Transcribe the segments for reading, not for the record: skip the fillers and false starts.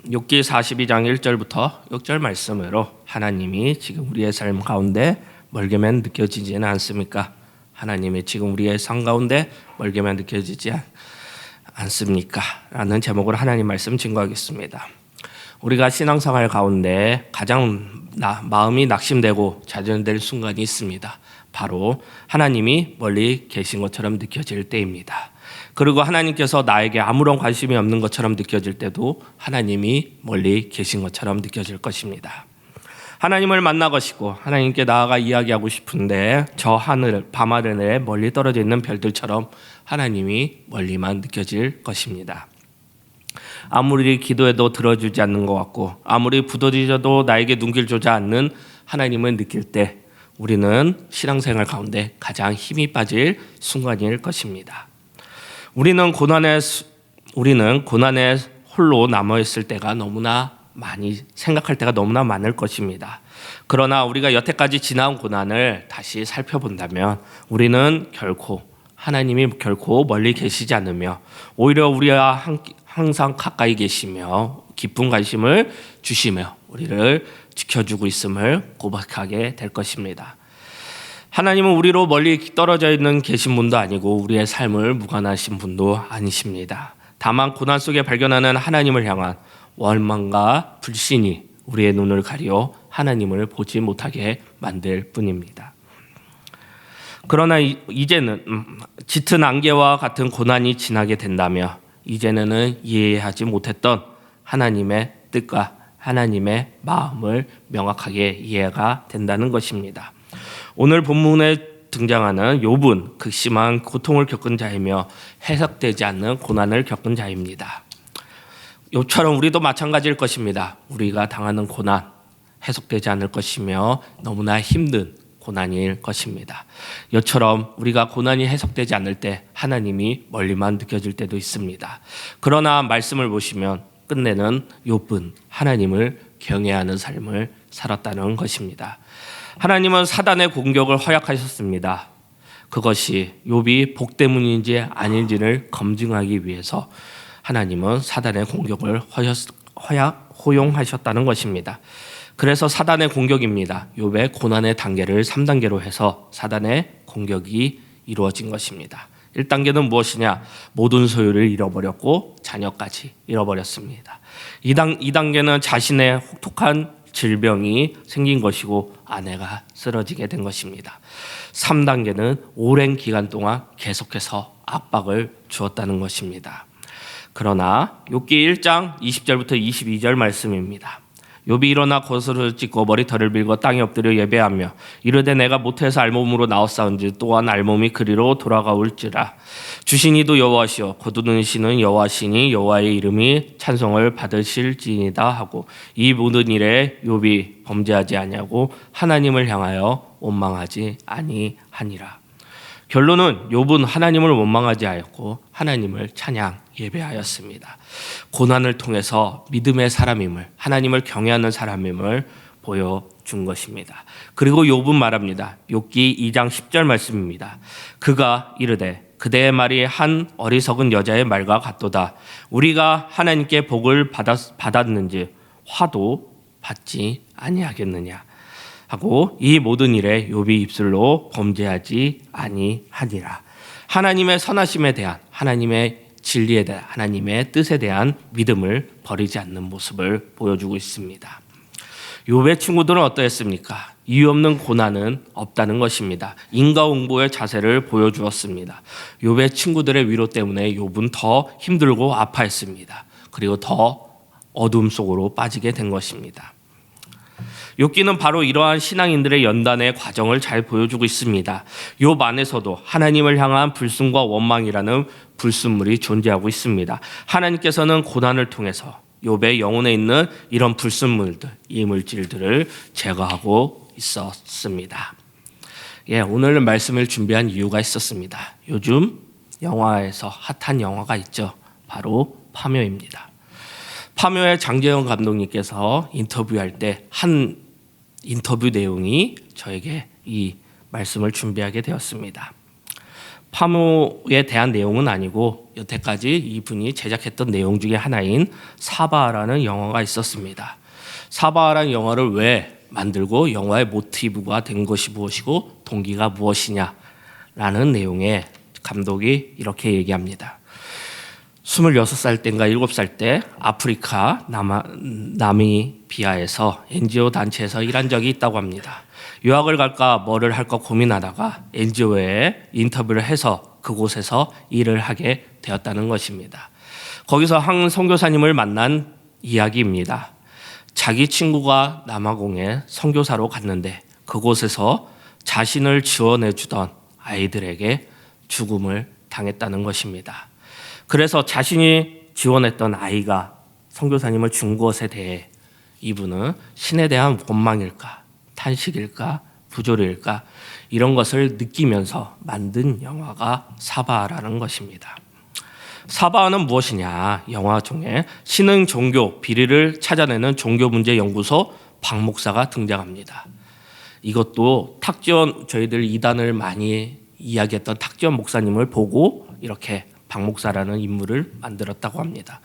욥기 42장 1절부터 6절 말씀으로 하나님이 지금 우리의 삶 가운데 멀게만 느껴지지는 않습니까? 하나님이 지금 우리의 삶 가운데 멀게만 느껴지지 않습니까? 라는 제목으로 하나님 말씀 증거하겠습니다. 우리가 신앙생활 가운데 가장 마음이 낙심되고 좌절될 순간이 있습니다. 바로 하나님이 멀리 계신 것처럼 느껴질 때입니다. 그리고 하나님께서 나에게 아무런 관심이 없는 것처럼 느껴질 때도 하나님이 멀리 계신 것처럼 느껴질 것입니다. 하나님을 만나고싶고 하나님께 나아가 이야기하고 싶은데 저 하늘 밤하늘에 멀리 떨어져 있는 별들처럼 하나님이 멀리만 느껴질 것입니다. 아무리 기도해도 들어주지 않는 것 같고 아무리 부서져도 나에게 눈길조차 않는 하나님을 느낄 때 우리는 신앙생활 가운데 가장 힘이 빠질 순간일 것입니다. 우리는 고난에 홀로 남아있을 때가 너무나 많이 생각할 때가 너무나 많을 것입니다. 그러나 우리가 여태까지 지나온 고난을 다시 살펴본다면 우리는 하나님이 결코 멀리 계시지 않으며 오히려 우리와 항상 가까이 계시며 깊은 관심을 주시며 우리를 지켜주고 있음을 고백하게 될 것입니다. 하나님은 우리로 멀리 떨어져 있는 계신 분도 아니고 우리의 삶을 무관하신 분도 아니십니다. 다만 고난 속에 발견하는 하나님을 향한 원망과 불신이 우리의 눈을 가려 하나님을 보지 못하게 만들 뿐입니다. 그러나 이제는 짙은 안개와 같은 고난이 지나게 된다며 이제는 이해하지 못했던 하나님의 뜻과 하나님의 마음을 명확하게 이해가 된다는 것입니다. 오늘 본문에 등장하는 욥은 극심한 고통을 겪은 자이며 해석되지 않는 고난을 겪은 자입니다. 욥처럼 우리도 마찬가지일 것입니다. 우리가 당하는 고난 해석되지 않을 것이며 너무나 힘든 고난일 것입니다. 이처럼 우리가 고난이 해석되지 않을 때 하나님이 멀리만 느껴질 때도 있습니다. 그러나 말씀을 보시면 끝내는 욥은 하나님을 경외하는 삶을 살았다는 것입니다. 하나님은 사단의 공격을 허락하셨습니다. 그것이 욥이 복 때문인지 아닌지를 검증하기 위해서 하나님은 사단의 공격을 허용하셨다는 것입니다. 그래서 사단의 공격입니다. 욥의 고난의 단계를 3단계로 해서 사단의 공격이 이루어진 것입니다. 1단계는 무엇이냐? 모든 소유를 잃어버렸고 자녀까지 잃어버렸습니다. 2단계는 자신의 혹독한 질병이 생긴 것이고 아내가 쓰러지게 된 것입니다. 3단계는 오랜 기간 동안 계속해서 압박을 주었다는 것입니다. 그러나 욥기 1장 20절부터 22절 말씀입니다. 욥이 일어나 겉옷을 찢고 머리털을 밀고 땅에 엎드려 예배하며 이르되 내가 모태에서 알몸으로 나왔사온지 또한 알몸이 그리로 돌아가올지라. 주신 이도 여호와시요 거두시는 여호와시니 여호와의 이름이 찬송을 받으실지이다 하고 이 모든 일에 욥이 범죄하지 아니하고 하나님을 향하여 원망하지 아니하니라. 결론은 욥은 하나님을 원망하지 않았고 하나님을 찬양 예배하였습니다. 고난을 통해서 믿음의 사람임을 하나님을 경외하는 사람임을 보여준 것입니다. 그리고 욥은 말합니다. 욥기 2장 10절 말씀입니다. 그가 이르되 그대의 말이 한 어리석은 여자의 말과 같도다. 우리가 하나님께 복을 받았는지 화도 받지 아니하겠느냐 하고 이 모든 일에 욥이 입술로 범죄하지 아니하니라. 하나님의 선하심에 대한 하나님의 진리에 대한 하나님의 뜻에 대한 믿음을 버리지 않는 모습을 보여주고 있습니다. 욥의 친구들은 어떠했습니까? 이유 없는 고난은 없다는 것입니다. 인과응보의 자세를 보여주었습니다. 욥의 친구들의 위로 때문에 욥은 더 힘들고 아파했습니다. 그리고 더 어둠 속으로 빠지게 된 것입니다. 욥기는 바로 이러한 신앙인들의 연단의 과정을 잘 보여주고 있습니다. 욥 안에서도 하나님을 향한 불순과 원망이라는 불순물이 존재하고 있습니다. 하나님께서는 고난을 통해서 욥의 영혼에 있는 이런 불순물들, 이물질들을 제거하고 있었습니다. 오늘 말씀을 준비한 이유가 있었습니다. 요즘 영화에서 핫한 영화가 있죠. 바로 파묘입니다. 파묘의 장재현 감독님께서 인터뷰할 때 한 인터뷰 내용이 저에게 이 말씀을 준비하게 되었습니다. 파묘에 대한 내용은 아니고 여태까지 이분이 제작했던 내용 중에 하나인 사바라는 영화가 있었습니다. 사바라는 영화를 왜 만들고 영화의 모티브가 된 것이 무엇이고 동기가 무엇이냐라는 내용에 감독이 이렇게 얘기합니다. 26살 때인가 7살 때 아프리카 나미비아에서 NGO 단체에서 일한 적이 있다고 합니다. 유학을 갈까 뭐를 할까 고민하다가 NGO에 인터뷰를 해서 그곳에서 일을 하게 되었다는 것입니다. 거기서 한 선교사님을 만난 이야기입니다. 자기 친구가 남아공에 선교사로 갔는데 그곳에서 자신을 지원해 주던 아이들에게 죽음을 당했다는 것입니다. 그래서 자신이 지원했던 아이가 선교사님을 준 것에 대해 이분은 신에 대한 원망일까, 탄식일까, 부조리일까 이런 것을 느끼면서 만든 영화가 사바라는 것입니다. 사바는 무엇이냐? 영화 중에 신흥 종교 비리를 찾아내는 종교문제연구소 박 목사가 등장합니다. 이것도 탁지원 저희들 이단을 많이 이야기했던 탁지원 목사님을 보고 이렇게 박 목사라는 인물을 만들었다고 합니다.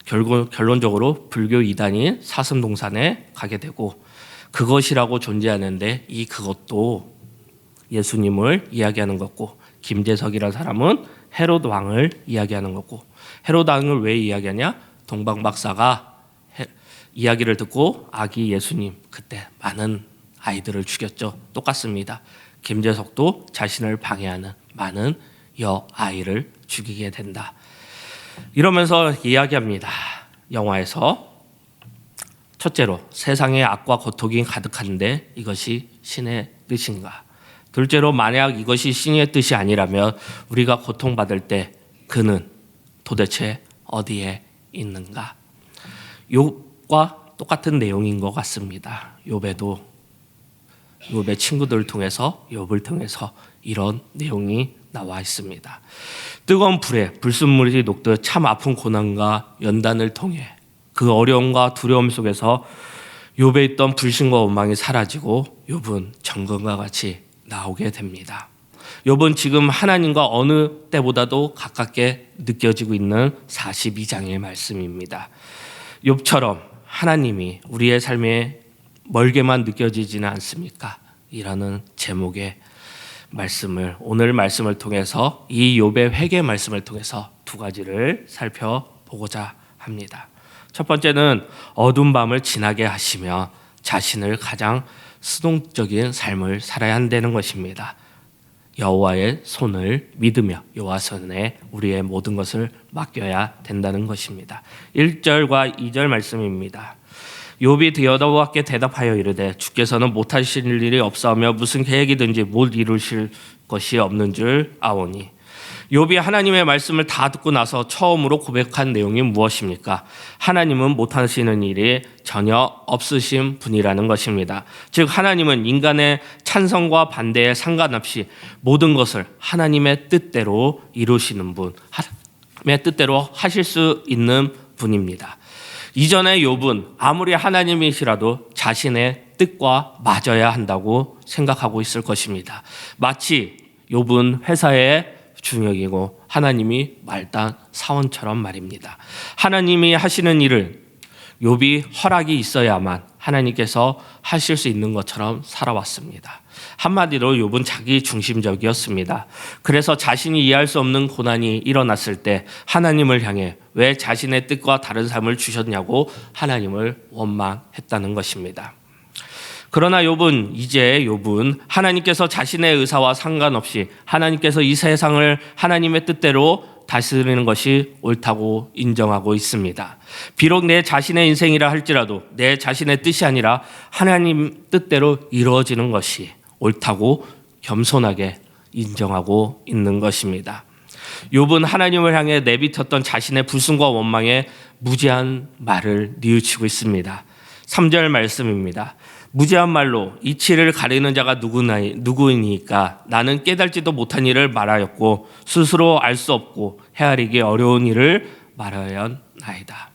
결론적으로 불교 이단인 사슴동산에 가게 되고 그것이라고 존재하는데 이 그것도 예수님을 이야기하는 거고 김재석이라는 사람은 헤롯 왕을 이야기하는 거고 헤롯 왕을 왜 이야기하냐? 동방 박사가 이야기를 듣고 아기 예수님 그때 많은 아이들을 죽였죠. 똑같습니다. 김재석도 자신을 방해하는 많은 여아이를 죽이게 된다. 이러면서 이야기합니다. 영화에서 첫째로 세상에 악과 고통이 가득한데 이것이 신의 뜻인가? 둘째로 만약 이것이 신의 뜻이 아니라면 우리가 고통받을 때 그는 도대체 어디에 있는가? 욥과 똑같은 내용인 것 같습니다. 욥의 친구들을 통해서 욥을 통해서 이런 내용이 나와 있습니다. 뜨거운 불에 불순물이 녹듯 참 아픈 고난과 연단을 통해 그 어려움과 두려움 속에서 욥에 있던 불신과 원망이 사라지고 욥은 정금과 같이 나오게 됩니다. 욥은 지금 하나님과 어느 때보다도 가깝게 느껴지고 있는 42장의 말씀입니다. 욥처럼 하나님이 우리의 삶에 멀게만 느껴지지는 않습니까? 이라는 제목의 말씀을 오늘 말씀을 통해서 이 욥의 회개 말씀을 통해서 두 가지를 살펴보고자 합니다. 첫 번째는 어두운 밤을 지나게 하시며 자신을 가장 수동적인 삶을 살아야 한다는 것입니다. 여호와의 손을 믿으며 여호와 손에 우리의 모든 것을 맡겨야 된다는 것입니다. 1절과 2절 말씀입니다. 욥이 여호와께 대답하여 이르되 주께서는 못하실 일이 없사오며 무슨 계획이든지 못 이루실 것이 없는 줄 아오니. 욥이 하나님의 말씀을 다 듣고 나서 처음으로 고백한 내용이 무엇입니까? 하나님은 못하시는 일이 전혀 없으신 분이라는 것입니다. 즉 하나님은 인간의 찬성과 반대에 상관없이 모든 것을 하나님의 뜻대로 이루시는 분, 하나님의 뜻대로 하실 수 있는 분입니다. 이전에 욥은 아무리 하나님이시라도 자신의 뜻과 맞아야 한다고 생각하고 있을 것입니다. 마치 욥은 회사의 중역이고 하나님이 말단 사원처럼 말입니다. 하나님이 하시는 일을 욥이 허락이 있어야만 하나님께서 하실 수 있는 것처럼 살아왔습니다. 한마디로 욥은 자기 중심적이었습니다. 그래서 자신이 이해할 수 없는 고난이 일어났을 때 하나님을 향해 왜 자신의 뜻과 다른 삶을 주셨냐고 하나님을 원망했다는 것입니다. 그러나 욥은 하나님께서 자신의 의사와 상관없이 하나님께서 이 세상을 하나님의 뜻대로 다스리는 것이 옳다고 인정하고 있습니다. 비록 내 자신의 인생이라 할지라도 내 자신의 뜻이 아니라 하나님 뜻대로 이루어지는 것이 옳다고 겸손하게 인정하고 있는 것입니다. 욥은 하나님을 향해 내비쳤던 자신의 불순과 원망에 무지한 말을 뉘우치고 있습니다. 3절 말씀입니다. 무지한 말로 이치를 가리는 자가 누구이니까 나는 깨달지도 못한 일을 말하였고 스스로 알 수 없고 헤아리기 어려운 일을 말하였나이다.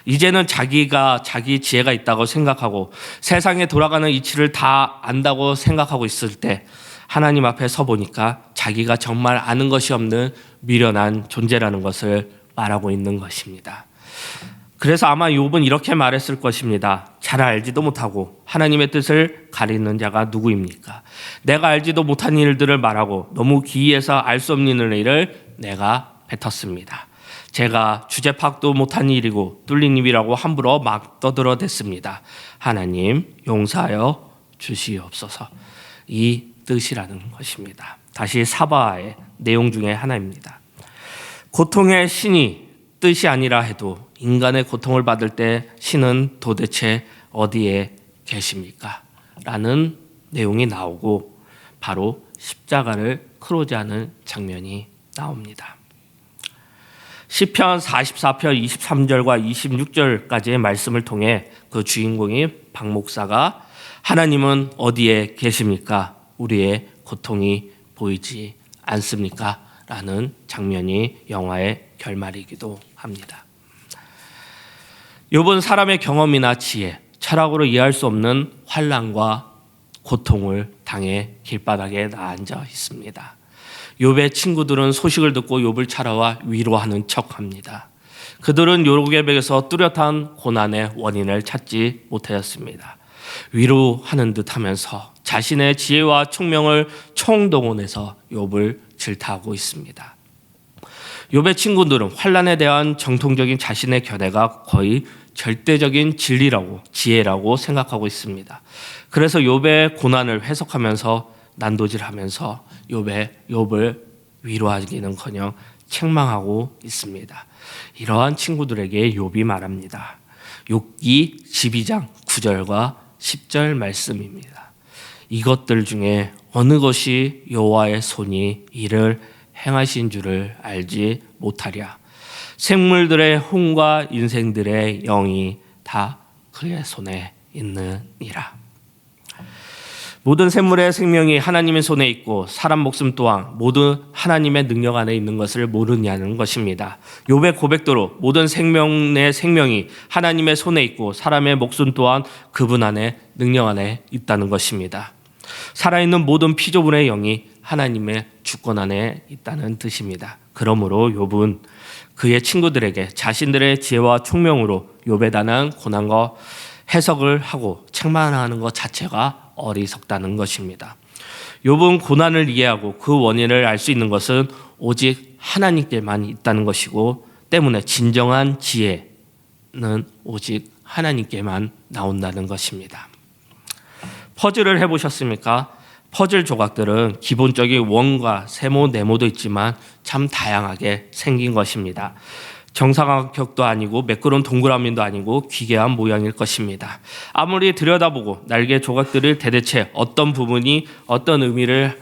이제는 자기가 자기 지혜가 있다고 생각하고 세상에 돌아가는 이치를 다 안다고 생각하고 있을 때 하나님 앞에 서 보니까 자기가 정말 아는 것이 없는 미련한 존재라는 것을 말하고 있는 것입니다. 그래서 아마 욥은 이렇게 말했을 것입니다. 잘 알지도 못하고 하나님의 뜻을 가리는 자가 누구입니까? 내가 알지도 못한 일들을 말하고 너무 기이해서 알 수 없는 일을 내가 뱉었습니다. 제가 주제 파악도 못한 일이고 뚫린 입이라고 함부로 막 떠들어댔습니다. 하나님 용서하여 주시옵소서. 이 뜻이라는 것입니다. 다시 사바의 내용 중에 하나입니다. 고통의 신이 뜻이 아니라 해도 인간의 고통을 받을 때 신은 도대체 어디에 계십니까? 라는 내용이 나오고 바로 십자가를 크로즈하는 장면이 나옵니다. 시편 44편 23절과 26절까지의 말씀을 통해 그 주인공이 박 목사가 하나님은 어디에 계십니까? 우리의 고통이 보이지 않습니까? 라는 장면이 영화의 결말이기도 합니다. 욥은 사람의 경험이나 지혜, 철학으로 이해할 수 없는 환난과 고통을 당해 길바닥에 나앉아 있습니다. 욥의 친구들은 소식을 듣고 욥을 찾아와 위로하는 척합니다. 그들은 욥의 벽에서 뚜렷한 고난의 원인을 찾지 못하였습니다. 위로하는 듯하면서 자신의 지혜와 총명을 총동원해서 욥을 질타하고 있습니다. 욥의 친구들은 환난에 대한 정통적인 자신의 견해가 거의 절대적인 진리라고 지혜라고 생각하고 있습니다. 그래서 욥의 고난을 해석하면서 난도질하면서 욥을 위로하기는커녕 책망하고 있습니다. 이러한 친구들에게 욥이 말합니다. 욥기 12장 9절과 10절 말씀입니다. 이것들 중에 어느 것이 여호와의 손이 이를 행하신 줄을 알지 못하랴. 생물들의 혼과 인생들의 영이 다 그의 손에 있느니라. 모든 생물의 생명이 하나님의 손에 있고 사람 목숨 또한 모두 하나님의 능력 안에 있는 것을 모르냐는 것입니다. 욥의 고백대로 모든 생명의 생명이 하나님의 손에 있고 사람의 목숨 또한 그분 안에 능력 안에 있다는 것입니다. 살아있는 모든 피조물의 영이 하나님의 주권 안에 있다는 뜻입니다. 그러므로 욥은 그의 친구들에게 자신들의 지혜와 총명으로 욥에 관한 고난과 해석을 하고 책망하는 것 자체가 어리석다는 것입니다. 욥은 고난을 이해하고 그 원인을 알 수 있는 것은 오직 하나님께만 있다는 것이고 때문에 진정한 지혜는 오직 하나님께만 나온다는 것입니다. 퍼즐을 해보셨습니까? 퍼즐 조각들은 기본적인 원과 세모, 네모도 있지만 참 다양하게 생긴 것입니다. 정사각형도 아니고 매끄러운 동그라미도 아니고 기괴한 모양일 것입니다. 아무리 들여다보고 날개 조각들을 대대체 어떤 부분이 어떤 의미를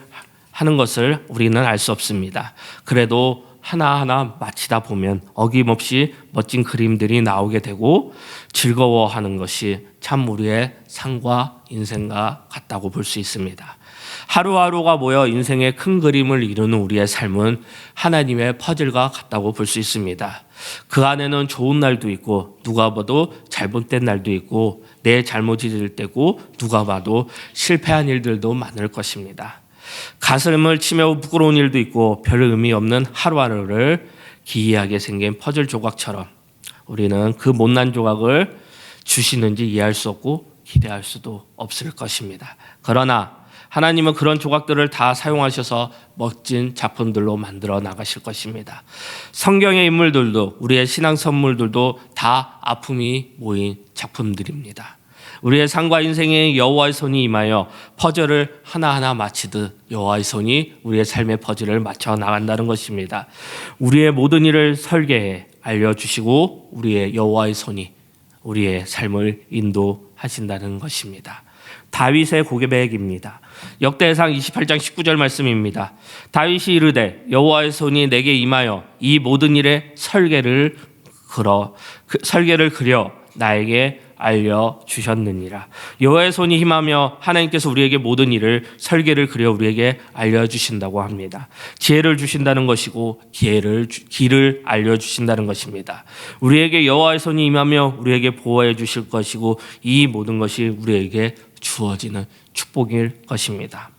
하는 것을 우리는 알 수 없습니다. 그래도 하나하나 맞히다 보면 어김없이 멋진 그림들이 나오게 되고 즐거워하는 것이 참 우리의 삶과 인생과 같다고 볼 수 있습니다. 하루하루가 모여 인생의 큰 그림을 이루는 우리의 삶은 하나님의 퍼즐과 같다고 볼 수 있습니다. 그 안에는 좋은 날도 있고 누가 봐도 잘못된 날도 있고 내 잘못이 될 때고 누가 봐도 실패한 일들도 많을 것입니다. 가슴을 치며 부끄러운 일도 있고 별 의미 없는 하루하루를 기이하게 생긴 퍼즐 조각처럼 우리는 그 못난 조각을 주시는지 이해할 수 없고 기대할 수도 없을 것입니다. 그러나 하나님은 그런 조각들을 다 사용하셔서 멋진 작품들로 만들어 나가실 것입니다. 성경의 인물들도 우리의 신앙 선물들도 다 아픔이 모인 작품들입니다. 우리의 삶과 인생에 여호와의 손이 임하여 퍼즐을 하나하나 맞히듯 여호와의 손이 우리의 삶의 퍼즐을 맞춰 나간다는 것입니다. 우리의 모든 일을 설계해 알려주시고 우리의 여호와의 손이 우리의 삶을 인도하신다는 것입니다. 다윗의 고백입니다. 역대상 28장 19절 말씀입니다. 다윗이 이르되 여호와의 손이 내게 임하여 이 모든 일의 설계를 그려 나에게 알려주셨느니라. 여호와의 손이 임하며 하나님께서 우리에게 모든 일을 설계를 그려 우리에게 알려주신다고 합니다. 지혜를 주신다는 것이고 길을 알려주신다는 것입니다. 우리에게 여호와의 손이 임하며 우리에게 보호해 주실 것이고 이 모든 것이 우리에게 주어지는 축복일 것입니다.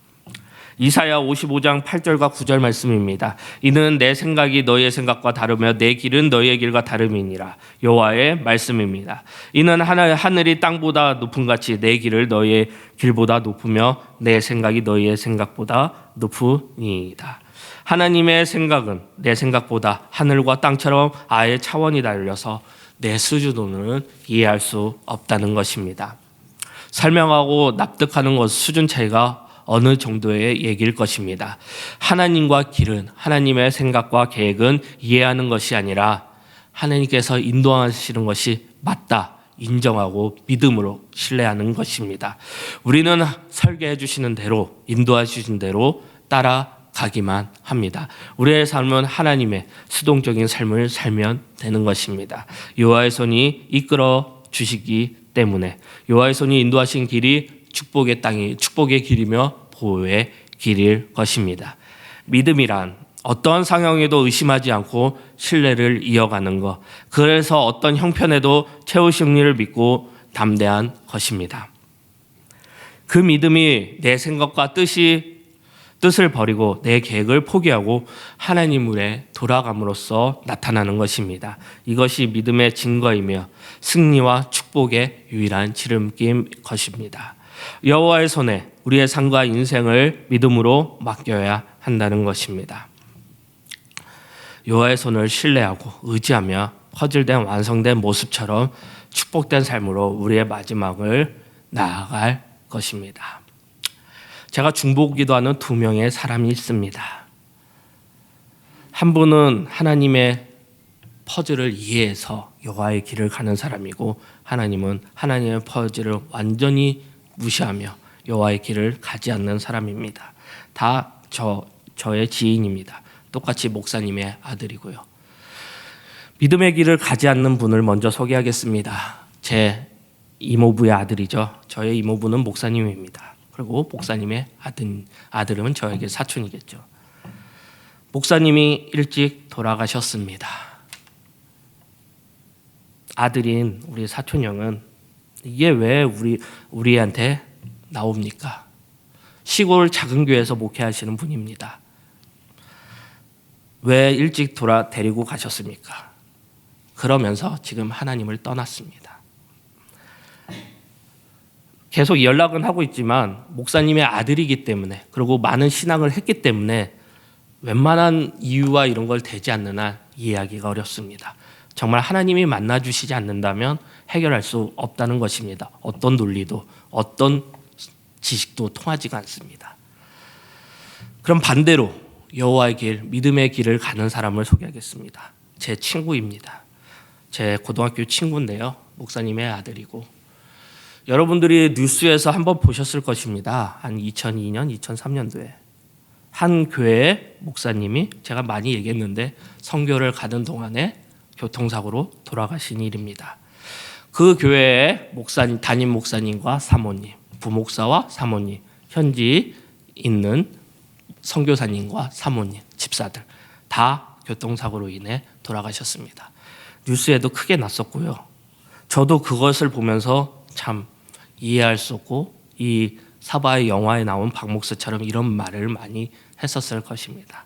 이사야 55장 8절과 9절 말씀입니다. 이는 내 생각이 너희의 생각과 다르며 내 길은 너희의 길과 다름이니라. 여호와의 말씀입니다. 이는 하늘이 땅보다 높은 같이 내 길을 너희의 길보다 높으며 내 생각이 너희의 생각보다 높으니이다. 하나님의 생각은 내 생각보다 하늘과 땅처럼 아예 차원이 달려서 내 수준으로는 이해할 수 없다는 것입니다. 설명하고 납득하는 것 수준 차이가 어느 정도의 얘기일 것입니다. 하나님과 길은, 하나님의 생각과 계획은 이해하는 것이 아니라 하나님께서 인도하시는 것이 맞다 인정하고 믿음으로 신뢰하는 것입니다. 우리는 설계해 주시는 대로, 인도해 주신 대로 따라가기만 합니다. 우리의 삶은 하나님의 수동적인 삶을 살면 되는 것입니다. 여호와의 손이 이끌어 주시기 때문에, 여호와의 손이 인도하신 길이 축복의 땅이 축복의 길이며 보호의 길일 것입니다. 믿음이란 어떠한 상황에도 의심하지 않고 신뢰를 이어가는 것, 그래서 어떤 형편에도 최후 승리를 믿고 담대한 것입니다. 그 믿음이 내 생각과 뜻을 버리고 내 계획을 포기하고 하나님으로 돌아감으로써 나타나는 것입니다. 이것이 믿음의 증거이며 승리와 축복의 유일한 지름길인 것입니다. 여호와의 손에 우리의 삶과 인생을 믿음으로 맡겨야 한다는 것입니다. 여호와의 손을 신뢰하고 의지하며 퍼즐된 완성된 모습처럼 축복된 삶으로 우리의 마지막을 나아갈 것입니다. 제가 중보기도하는 2명의 사람이 있습니다. 한 분은 하나님의 퍼즐을 이해해서 여호와의 길을 가는 사람이고, 하나님은 하나님의 퍼즐을 완전히 무시하며 여호와의 길을 가지 않는 사람입니다. 다 저의 지인입니다. 똑같이 목사님의 아들이고요. 믿음의 길을 가지 않는 분을 먼저 소개하겠습니다. 제 이모부의 아들이죠. 저의 이모부는 목사님입니다. 그리고 목사님의 아들은 저에게 사촌이겠죠. 목사님이 일찍 돌아가셨습니다. 아들인 우리 사촌 형은 이게 왜 우리한테 나옵니까? 시골 작은 교회에서 목회하시는 분입니다. 왜 일찍 데리고 가셨습니까? 그러면서 지금 하나님을 떠났습니다. 계속 연락은 하고 있지만 목사님의 아들이기 때문에, 그리고 많은 신앙을 했기 때문에 웬만한 이유와 이런 걸 대지 않는 한 이해하기가 어렵습니다. 정말 하나님이 만나주시지 않는다면 해결할 수 없다는 것입니다. 어떤 논리도 어떤 지식도 통하지가 않습니다. 그럼 반대로 여호와의 길, 믿음의 길을 가는 사람을 소개하겠습니다. 제 친구입니다. 제 고등학교 친구인데요. 목사님의 아들이고, 여러분들이 뉴스에서 한번 보셨을 것입니다. 한 2002년, 2003년도에 한 교회의 목사님이, 제가 많이 얘기했는데, 선교를 가는 동안에 교통사고로 돌아가신 일입니다. 그 교회의 목사님, 담임 목사님과 사모님, 부목사와 사모님, 현지 있는 선교사님과 사모님, 집사들 다 교통사고로 인해 돌아가셨습니다. 뉴스에도 크게 났었고요. 저도 그것을 보면서 참 이해할 수 없고, 이 사바의 영화에 나온 박 목사처럼 이런 말을 많이 했었을 것입니다.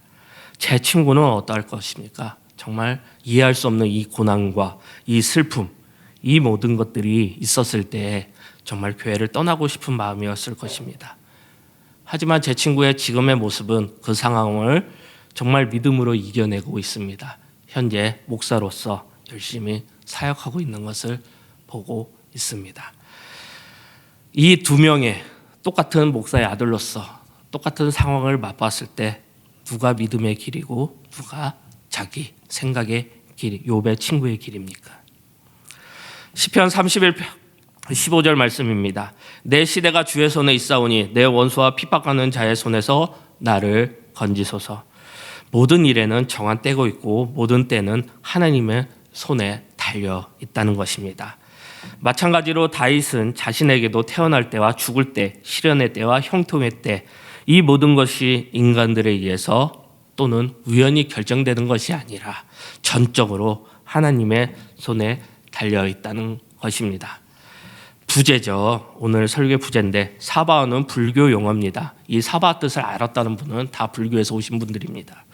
제 친구는 어떠할 것입니까? 정말 이해할 수 없는 이 고난과 이 슬픔, 이 모든 것들이 있었을 때 정말 교회를 떠나고 싶은 마음이었을 것입니다. 하지만 제 친구의 지금의 모습은 그 상황을 정말 믿음으로 이겨내고 있습니다. 현재 목사로서 열심히 사역하고 있는 것을 보고 있습니다. 이 2명의 똑같은 목사의 아들로서 똑같은 상황을 맛봤을 때 누가 믿음의 길이고 누가 자기 생각의 길, 욥의 친구의 길입니까? 시편 31편 15절 말씀입니다. 내 시대가 주의 손에 있사오니 내 원수와 핍박하는 자의 손에서 나를 건지소서. 모든 일에는 정한 때가 있고 모든 때는 하나님의 손에 달려 있다는 것입니다. 마찬가지로 다윗은 자신에게도 태어날 때와 죽을 때, 시련의 때와 형통의 때, 이 모든 것이 인간들에 의해서 또는 우연히 결정되는 것이 아니라 전적으로 하나님의 손에 달려 있다는 것입니다. 부제죠. 오늘 설교 부제인데 사바오는 불교 용어입니다. 이 사바 뜻을 알았다는 분은 다 불교에서 오신 분들입니다.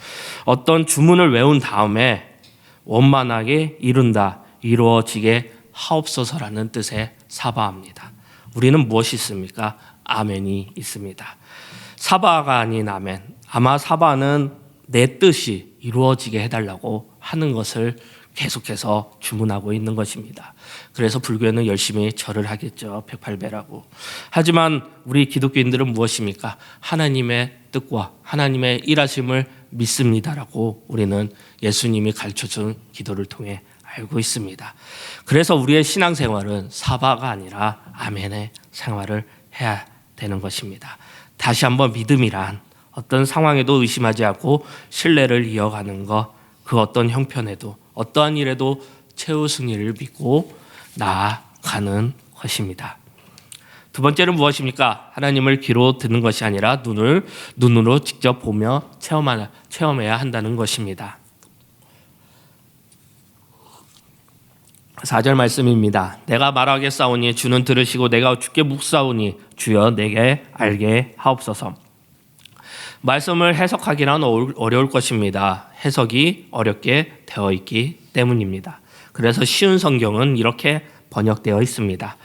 어떤 주문을 외운 다음에 원만하게 이룬다, 이루어지게 하옵소서라는 뜻의 사바입니다. 우리는 무엇이 있습니까? 아멘이 있습니다. 사바가 아닌 아멘. 아마 사바는 내 뜻이 이루어지게 해달라고 하는 것을 계속해서 주문하고 있는 것입니다. 그래서 불교에는 열심히 절을 하겠죠. 108배라고. 하지만 우리 기독교인들은 무엇입니까? 하나님의 뜻과 하나님의 일하심을 믿습니다라고 우리는 예수님이 가르쳐준 기도를 통해 알고 있습니다. 그래서 우리의 신앙생활은 사바가 아니라 아멘의 생활을 해야 되는 것입니다. 다시 한번 믿음이란 어떤 상황에도 의심하지 않고 신뢰를 이어가는 것, 그 어떤 형편에도 어떠한 일에도 최후 승리를 믿고 나아가는 것입니다. 두 번째는 무엇입니까? 하나님을 귀로 듣는 것이 아니라 눈으로 직접 보며 체험해야 한다는 것입니다. 4절 말씀입니다. 내가 말하겠사오니 주는 들으시고 내가 주께 묵사오니 주여 내게 알게 하옵소서. 말씀을 해석하기란 어려울 것입니다. 해석이 어렵게 되어 있기 때문입니다. 그래서 쉬운 성경은 이렇게 번역되어 있습니다.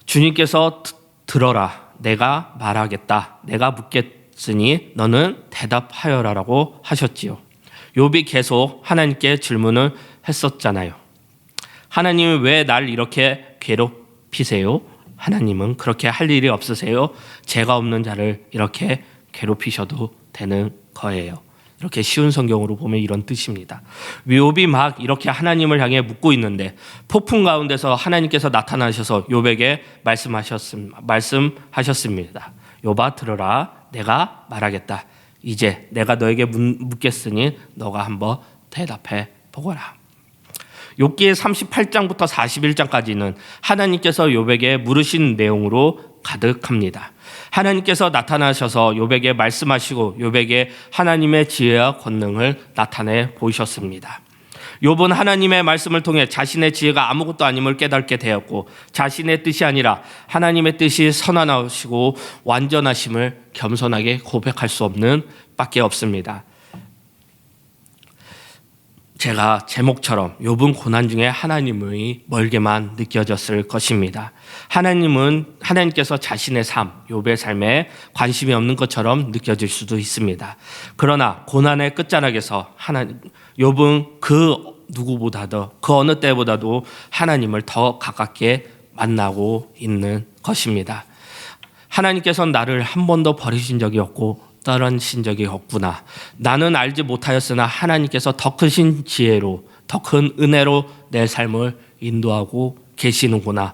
주님께서 들어라, 내가 말하겠다, 내가 묻겠으니 너는 대답하여라라고 하셨지요. 욥이 계속 하나님께 질문을 했었잖아요. 하나님이 왜 날 이렇게 괴롭히세요? 하나님은 그렇게 할 일이 없으세요? 죄가 없는 자를 이렇게 괴롭히셔도 되는 거예요. 이렇게 쉬운 성경으로 보면 이런 뜻입니다. 욥이 막 이렇게 하나님을 향해 묻고 있는데 폭풍 가운데서 하나님께서 나타나셔서 욥에게 말씀하셨습니다. 욥아 들어라, 내가 말하겠다. 이제 내가 너에게 묻겠으니 너가 한번 대답해 보거라. 욥기 38장부터 41장까지는 하나님께서 욥에게 물으신 내용으로 가득합니다. 하나님께서 나타나셔서 욥에게 말씀하시고 욥에게 하나님의 지혜와 권능을 나타내 보이셨습니다. 욥은 하나님의 말씀을 통해 자신의 지혜가 아무것도 아님을 깨닫게 되었고 자신의 뜻이 아니라 하나님의 뜻이 선하시고 완전하심을 겸손하게 고백할 수 없는 밖에 없습니다. 제가 제목처럼 욥은 고난 중에 하나님의 멀게만 느껴졌을 것입니다. 하나님께서 자신의 삶, 욥의 삶에 관심이 없는 것처럼 느껴질 수도 있습니다. 그러나 고난의 끝자락에서 욥은 그 누구보다도 그 어느 때보다도 하나님을 더 가깝게 만나고 있는 것입니다. 하나님께서는 나를 한 번도 버리신 적이 없고 떠나신 적이 없구나. 나는 알지 못하였으나 하나님께서 더 크신 지혜로, 더 큰 은혜로 내 삶을 인도하고 계시는구나.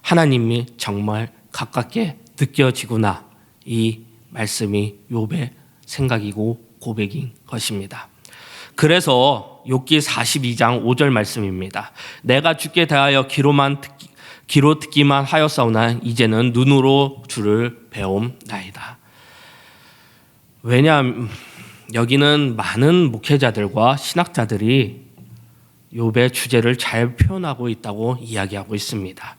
하나님이 정말 가깝게 느껴지구나. 이 말씀이 욥의 생각이고 고백인 것입니다. 그래서 욥기 42장 5절 말씀입니다. 내가 주께 대하여 귀로 듣기만 하였사오나 이제는 눈으로 주를 배움나이다. 왜냐하면 여기는 많은 목회자들과 신학자들이 욥의 주제를 잘 표현하고 있다고 이야기하고 있습니다.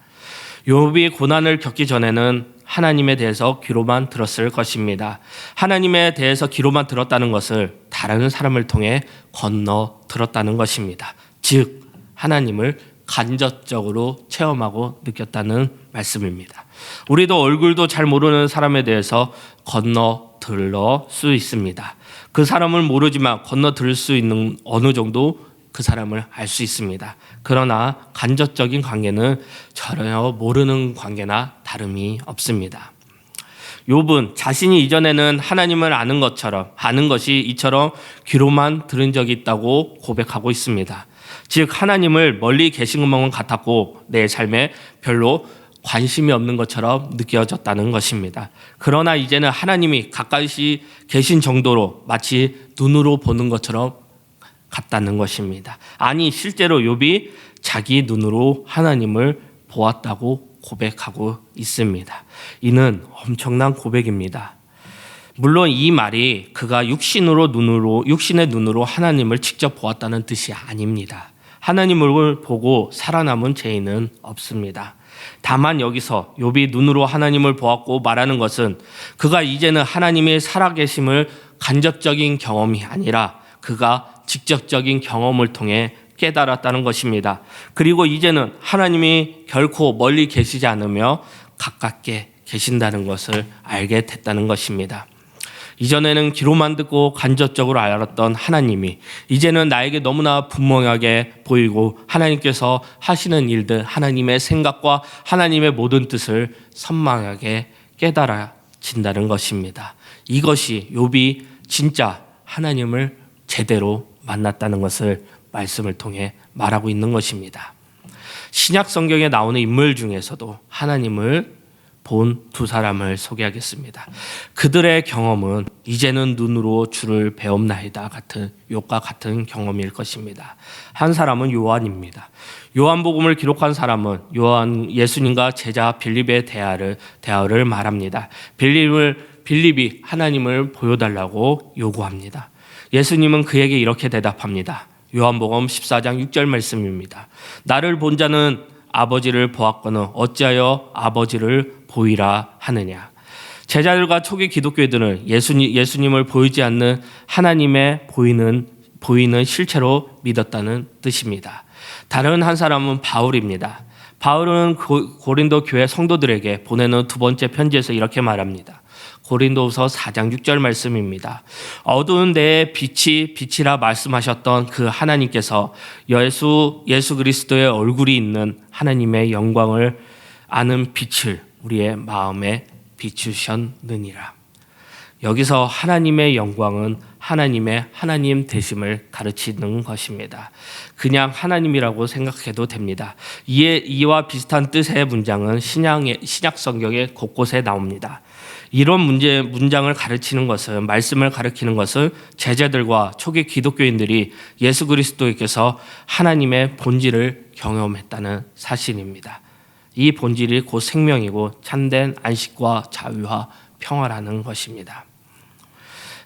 욥이 고난을 겪기 전에는 하나님에 대해서 귀로만 들었을 것입니다. 하나님에 대해서 귀로만 들었다는 것을 다른 사람을 통해 건너 들었다는 것입니다. 즉 하나님을 간접적으로 체험하고 느꼈다는 말씀입니다. 우리도 얼굴도 잘 모르는 사람에 대해서 건너 들을 수 있습니다. 그 사람을 모르지만 건너 들을 수 있는 어느 정도 그 사람을 알 수 있습니다. 그러나 간접적인 관계는 전혀 모르는 관계나 다름이 없습니다. 욥은 자신이 이전에는 하나님을 아는 것이 이처럼 귀로만 들은 적이 있다고 고백하고 있습니다. 즉 하나님을 멀리 계신 것만 같았고 내 삶에 별로 관심이 없는 것처럼 느껴졌다는 것입니다. 그러나 이제는 하나님이 가까이 계신 정도로 마치 눈으로 보는 것처럼 같다는 것입니다. 아니 실제로 욥이 자기 눈으로 하나님을 보았다고 고백하고 있습니다. 이는 엄청난 고백입니다. 물론 이 말이 그가 육신의 눈으로 하나님을 직접 보았다는 뜻이 아닙니다. 하나님을 보고 살아남은 죄인은 없습니다. 다만 여기서 욥이 눈으로 하나님을 보았고 말하는 것은 그가 이제는 하나님의 살아계심을 간접적인 경험이 아니라 그가 직접적인 경험을 통해 깨달았다는 것입니다. 그리고 이제는 하나님이 결코 멀리 계시지 않으며 가깝게 계신다는 것을 알게 됐다는 것입니다. 이전에는 귀로만 듣고 간접적으로 알았던 하나님이 이제는 나에게 너무나 분명하게 보이고 하나님께서 하시는 일들, 하나님의 생각과 하나님의 모든 뜻을 선명하게 깨달아진다는 것입니다. 이것이 욥이 진짜 하나님을 제대로 만났다는 것을 말씀을 통해 말하고 있는 것입니다. 신약 성경에 나오는 인물 중에서도 하나님을 본 두 사람을 소개하겠습니다. 그들의 경험은 이제는 눈으로 주를 배움나이다 같은 욥과 같은 경험일 것입니다. 한 사람은 요한입니다. 요한복음을 기록한 사람은 예수님과 제자 빌립의 대화를 말합니다. 빌립이 하나님을 보여달라고 요구합니다. 예수님은 그에게 이렇게 대답합니다. 요한복음 14장 6절 말씀입니다. 나를 본 자는 아버지를 보았거늘 어찌하여 아버지를 보이라 하느냐. 제자들과 초기 기독교인들은 예수님을 보이지 않는 하나님의 보이는 실체로 믿었다는 뜻입니다. 다른 한 사람은 바울입니다. 바울은 고린도 교회 성도들에게 보내는 두 번째 편지에서 이렇게 말합니다. 고린도후서 4장 6절 말씀입니다. 어두운 데에 빛이라 말씀하셨던 그 하나님께서 예수 그리스도의 얼굴이 있는 하나님의 영광을 아는 빛을 우리의 마음에 비추셨느니라. 여기서 하나님의 영광은 하나님 되심을 가르치는 것입니다. 그냥 하나님이라고 생각해도 됩니다. 이와 비슷한 뜻의 문장은 신약 성경의 곳곳에 나옵니다. 이런 문장을 가르치는 것은, 말씀을 가르치는 것은 제자들과 초기 기독교인들이 예수 그리스도께서 하나님의 본질을 경험했다는 사실입니다. 이 본질이 곧 생명이고 참된 안식과 자유와 평화라는 것입니다.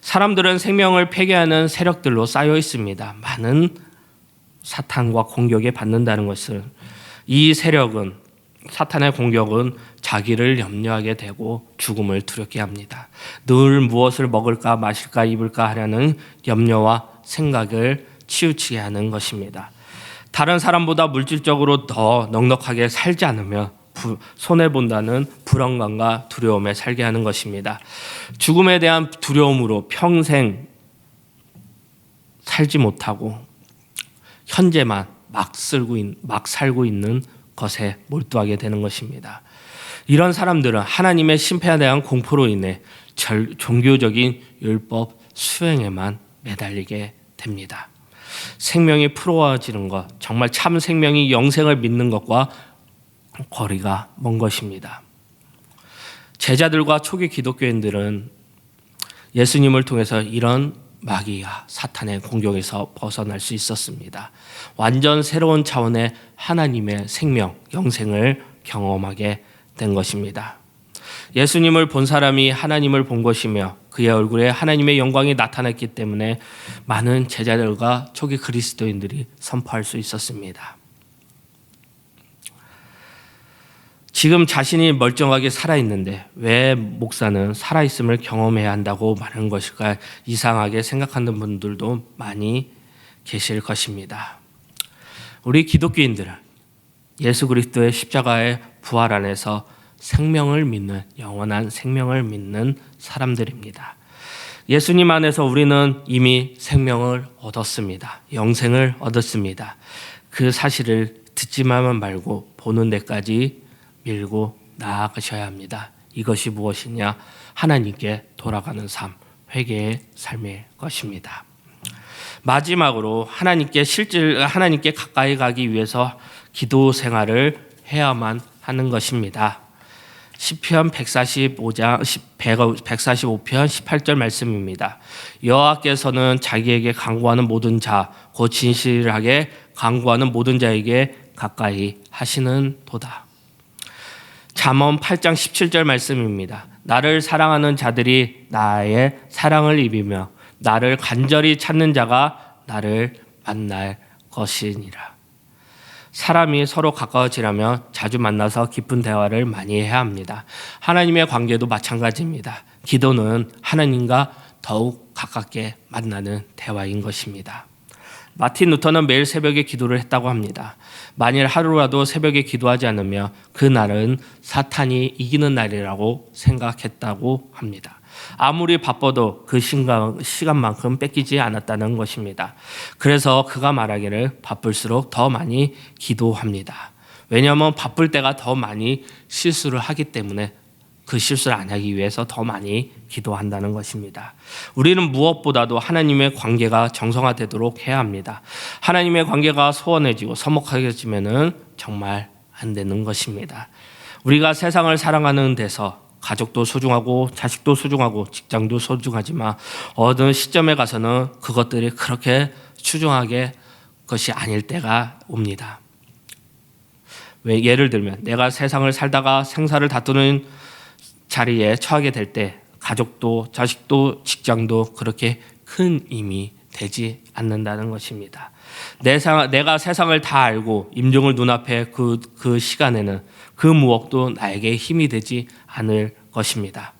사람들은 생명을 폐괴하는 세력들로 쌓여 있습니다. 많은 사탄과 공격에 받는다는 것은, 이 세력은, 사탄의 공격은 자기를 염려하게 되고 죽음을 두렵게 합니다. 늘 무엇을 먹을까 마실까 입을까 하려는 염려와 생각을 치우치게 하는 것입니다. 다른 사람보다 물질적으로 더 넉넉하게 살지 않으면 손해본다는 불안감과 두려움에 살게 하는 것입니다. 죽음에 대한 두려움으로 평생 살지 못하고 현재만 막 살고 있는 것에 몰두하게 되는 것입니다. 이런 사람들은 하나님의 심판에 대한 공포로 인해 종교적인 율법 수행에만 매달리게 됩니다. 생명이 풀어지는 것, 정말 참 생명이 영생을 믿는 것과 거리가 먼 것입니다. 제자들과 초기 기독교인들은 예수님을 통해서 이런 마귀와 사탄의 공격에서 벗어날 수 있었습니다. 완전 새로운 차원의 하나님의 생명, 영생을 경험하게 된 것입니다. 예수님을 본 사람이 하나님을 본 것이며 그의 얼굴에 하나님의 영광이 나타났기 때문에 많은 제자들과 초기 그리스도인들이 선포할 수 있었습니다. 지금 자신이 멀쩡하게 살아있는데 왜 목사는 살아있음을 경험해야 한다고 말하는 것일까 이상하게 생각하는 분들도 많이 계실 것입니다. 우리 기독교인들은 예수 그리스도의 십자가의 부활 안에서 생명을 믿는, 영원한 생명을 믿는 사람들입니다. 예수님 안에서 우리는 이미 생명을 얻었습니다. 영생을 얻었습니다. 그 사실을 듣지만 말고 보는 데까지 밀고 나아가셔야 합니다. 이것이 무엇이냐? 하나님께 돌아가는 삶, 회개의 삶일 것입니다. 마지막으로 하나님께 가까이 가기 위해서 기도 생활을 해야만 하는 것입니다. 시편 145편 18절 말씀입니다. 여호와께서는 자기에게 간구하는 모든 자, 곧 진실하게 간구하는 모든 자에게 가까이 하시는 도다. 잠언 8장 17절 말씀입니다. 나를 사랑하는 자들이 나의 사랑을 입으며 나를 간절히 찾는 자가 나를 만날 것이니라. 사람이 서로 가까워지려면 자주 만나서 깊은 대화를 많이 해야 합니다. 하나님의 관계도 마찬가지입니다. 기도는 하나님과 더욱 가깝게 만나는 대화인 것입니다. 마틴 루터는 매일 새벽에 기도를 했다고 합니다. 만일 하루라도 새벽에 기도하지 않으면 그 날은 사탄이 이기는 날이라고 생각했다고 합니다. 아무리 바빠도 그 시간만큼 뺏기지 않았다는 것입니다. 그래서 그가 말하기를 바쁠수록 더 많이 기도합니다. 왜냐하면 바쁠 때가 더 많이 실수를 하기 때문에 그 실수를 안 하기 위해서 더 많이 기도한다는 것입니다. 우리는 무엇보다도 하나님의 관계가 정상화되도록 해야 합니다. 하나님의 관계가 소원해지고 서먹해지면은 정말 안 되는 것입니다. 우리가 세상을 살아가는 데서 가족도 소중하고 자식도 소중하고 직장도 소중하지만 어느 시점에 가서는 그것들이 그렇게 소중하게 것이 아닐 때가 옵니다. 왜 예를 들면 내가 세상을 살다가 생사를 다투는 자리에 처하게 될 때 가족도 자식도 직장도 그렇게 큰 힘이 되지 않는다는 것입니다. 내가 세상을 다 알고 임종을 눈앞에 그 시간에는 그 무엇도 나에게 힘이 되지 않을 것입니다.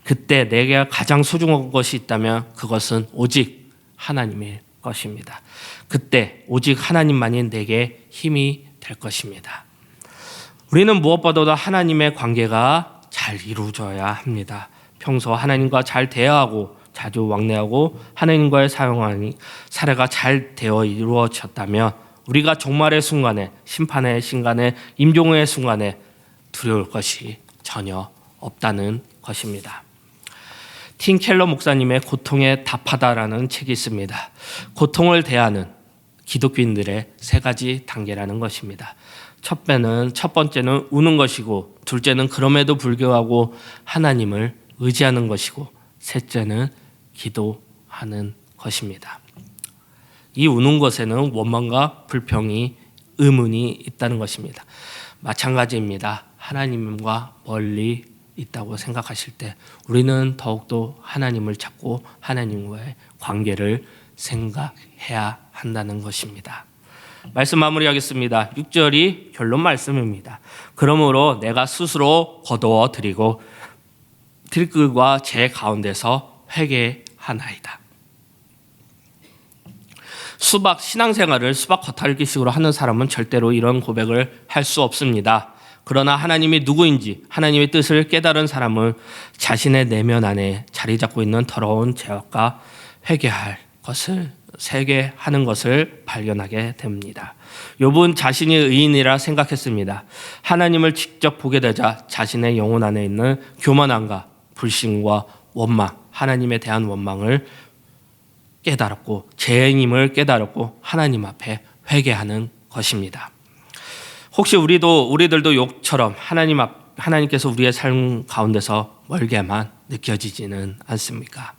그때 내게 가장 소중한 것이 있다면 그것은 오직 하나님일 것입니다. 그때 오직 하나님만이 내게 힘이 될 것입니다. 우리는 무엇보다도 하나님의 관계가 잘 이루어져야 합니다. 평소 하나님과 잘 대화하고 자주 왕래하고 하나님과의 사례가 잘 되어 이루어졌다면 우리가 종말의 순간에 심판의 순간에 임종의 순간에 두려울 것이 전혀 없다는 것입니다. 팀 켈러 목사님의 고통에 답하다라는 책이 있습니다. 고통을 대하는 기독교인들의 3가지 단계라는 것입니다. 첫 번째는 우는 것이고, 둘째는 그럼에도 불구하고 하나님을 의지하는 것이고, 셋째는 기도하는 것입니다. 이 우는 것에는 원망과 불평이 의문이 있다는 것입니다. 마찬가지입니다. 하나님과 멀리 있다고 생각하실 때 우리는 더욱더 하나님을 찾고 하나님과의 관계를 생각해야 한다는 것입니다. 말씀 마무리하겠습니다. 6절이 결론 말씀입니다. 그러므로 내가 스스로 거두어 드리고 들끓과 제 가운데서 회개하나이다. 신앙생활을 수박 겉핥기식으로 하는 사람은 절대로 이런 고백을 할 수 없습니다. 그러나 하나님이 누구인지 하나님의 뜻을 깨달은 사람은 자신의 내면 안에 자리 잡고 있는 더러운 죄악과 회개하는 것을 발견하게 됩니다. 욥은 자신이 의인이라 생각했습니다. 하나님을 직접 보게 되자 자신의 영혼 안에 있는 교만함과 불신과 원망, 하나님에 대한 원망을 깨달았고 죄인임을 깨달았고 하나님 앞에 회개하는 것입니다. 혹시 우리들도 욥처럼 하나님께서 우리의 삶 가운데서 멀게만 느껴지지는 않습니까?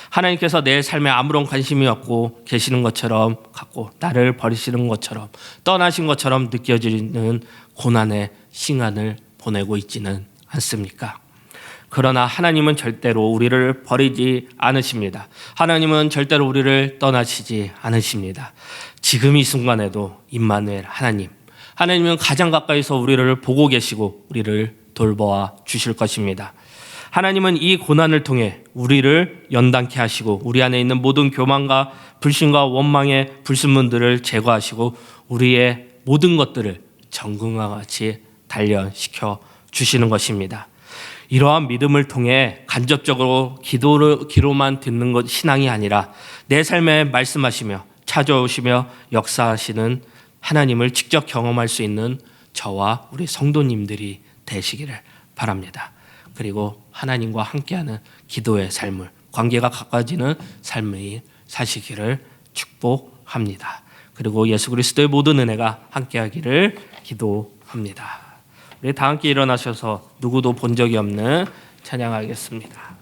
하나님께서 내 삶에 아무런 관심이 없고 계시는 것처럼 같고 나를 버리시는 것처럼 떠나신 것처럼 느껴지는 고난의 시간을 보내고 있지는 않습니까? 그러나 하나님은 절대로 우리를 버리지 않으십니다. 하나님은 절대로 우리를 떠나시지 않으십니다. 지금 이 순간에도 임마누엘 하나님은 가장 가까이서 우리를 보고 계시고 우리를 돌보아 주실 것입니다. 하나님은 이 고난을 통해 우리를 연단케 하시고 우리 안에 있는 모든 교만과 불신과 원망의 불순물들을 제거하시고 우리의 모든 것들을 정금과 같이 단련시켜 주시는 것입니다. 이러한 믿음을 통해 간접적으로 기도만 듣는 것 신앙이 아니라 내 삶에 말씀하시며 찾아오시며 역사하시는 하나님을 직접 경험할 수 있는 저와 우리 성도님들이 되시기를 바랍니다. 그리고 하나님과 함께하는 기도의 삶을 관계가 가까워지는 삶을 사시기를 축복합니다. 그리고 예수 그리스도의 모든 은혜가 함께하기를 기도합니다. 우리 다 함께 일어나셔서 누구도 본 적이 없는 찬양하겠습니다.